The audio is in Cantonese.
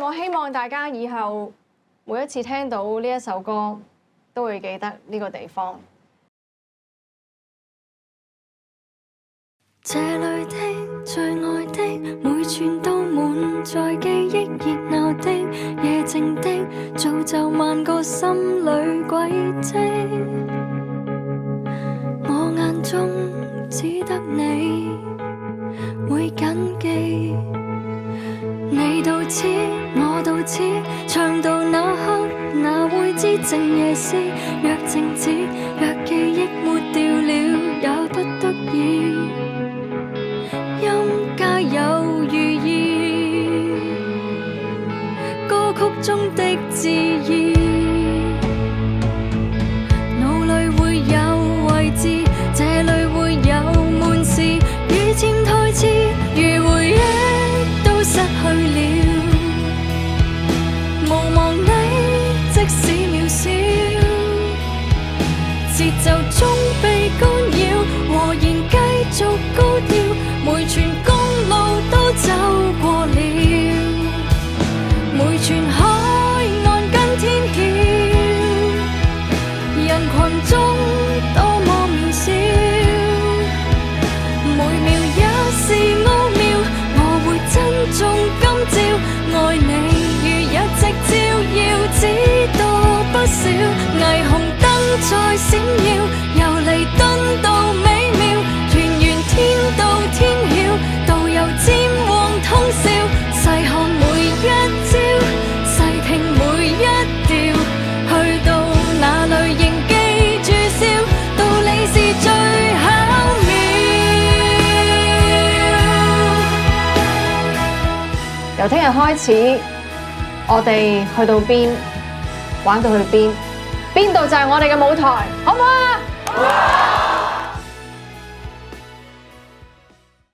我希望大家以後每一次聽到呢一首歌，都會記得呢個地方。這裏的最愛的每寸都滿載記憶，熱鬧的夜靜的造就萬個心裏軌跡。我眼中只得你會緊記，你到此我到此，唱到那刻哪會知靜夜思，若靜止若記憶抹掉了也不得已。音皆有寓意，歌曲中的字意，腦裏會有位置，這裏會有滿是遇見台詞，如回憶都失去了，無望你即使渺小，節奏中被干擾，和弦繼續高調，每寸公路都走過了，每寸海岸跟天曉，人群中多麼渺小，每秒也是奧妙，我會珍重今朝，愛你如日夕照耀，只多不少，霓虹燈在閃耀，由離敦到美妙，團圓天到天曉，導遊漸黃通宵，細看每一朝，細聽每一調，去到哪裏仍記住笑，道理是最巧妙。由聽日開始，我哋去到邊，玩到去邊，邊度就係我哋嘅舞台，好唔好啊？